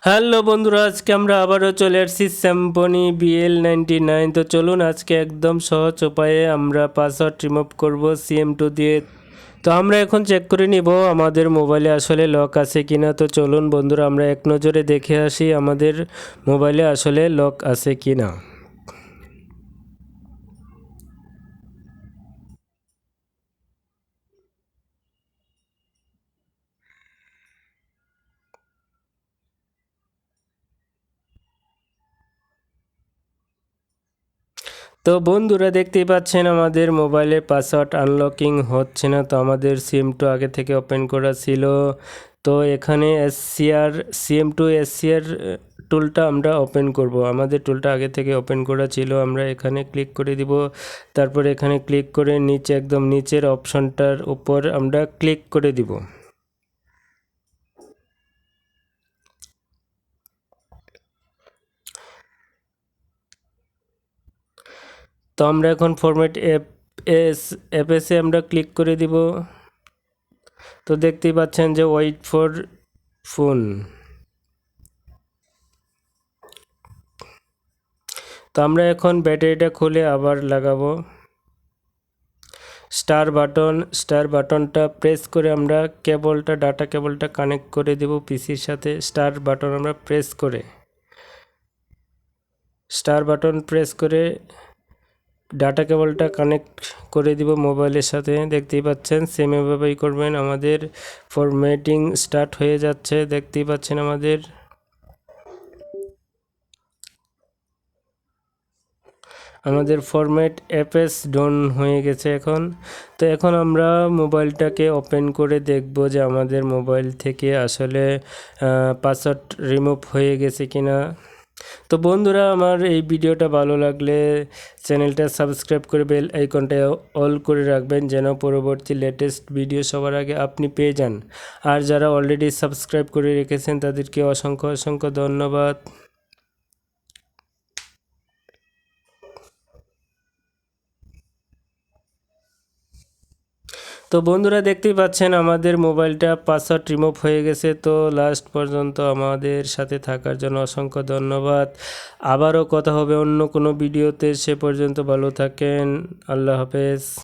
Hello বন্ধুরা, আজকে আমরা আবারও চলে আসছি স্যাম্পনি BL99। তো চলুন আজকে একদম সহজ উপায়ে আমরা পাসওয়ার্ড রিমুভ করব CM2 দিয়ে। তো আমরা এখন চেক করে নিব আমাদের মোবাইলে আসলে লক আছে কিনা। তো চলুন বন্ধুরা আমরা এক নজরে দেখে আসি আমাদের মোবাইলে আসলে লক আছে কিনা। তো বন্ধুরা দেখতেই পাচ্ছেন আমাদের মোবাইলে পাসওয়ার্ড আনলকিং হচ্ছে না। তো আমাদের সিম2 আগে থেকে ওপেন করা ছিল। তো এখানে CM2 SCR টুলটা আমরা ওপেন করব। আমাদের টুলটা আগে থেকে ওপেন করা ছিল, আমরা এখানে ক্লিক করে দিব। তারপর এখানে ক্লিক করে নিচে একদম নিচের অপশনটার উপর আমরা ক্লিক করে দিব। তো আমরা এখন ফরম্যাট অ্যাপসে আমরা ক্লিক করে দিব। তো দেখতেই পাচ্ছেন যে ওয়েট ফর ফোন। তো আমরা এখন ব্যাটারিটা খুলে আবার লাগাবো। স্টার বাটনটা প্রেস করে আমরা ডাটা কেবলটা কানেক্ট করে দেব পিসির সাথে। স্টার বাটন আমরা প্রেস করে ডাটা কেবলটা কানেক্ট করে দিব মোবাইলের সাথে। দেখতেই পাচ্ছেন সেম এভাবেই করবেন। আমাদের ফরম্যাটিং স্টার্ট হয়ে যাচ্ছে, দেখতেই পাচ্ছেন আমাদের ফরম্যাট অ্যাপস ডাউন হয়ে গেছে এখন। তো এখন আমরা মোবাইলটাকে ওপেন করে দেখব যে আমাদের মোবাইল থেকে আসলে পাসওয়ার্ড রিমুভ হয়ে গেছে কিনা। তো বন্ধুরা আমার এই ভিডিওটা ভালো লাগলে চ্যানেলটা সাবস্ক্রাইব করে বেল আইকনটা অল করে রাখবেন, যেন পরবর্তী লেটেস্ট ভিডিও সবার আগে আপনি পেয়ে যান। আর যারা অলরেডি সাবস্ক্রাইব করে রেখেছেন তাদেরকে অসংখ্য অসংখ্য ধন্যবাদ। তো বন্ধুরা দেখতেই পাচ্ছেন আমাদের মোবাইলটা পাসওয়ার্ড রিমুভ হয়ে গেছে। তো লাস্ট পর্যন্ত আমাদের সাথে থাকার জন্য অসংখ্য ধন্যবাদ। আবারও কথা হবে অন্য কোনো ভিডিওতে, সে পর্যন্ত ভালো থাকেন। আল্লাহ হাফেজ।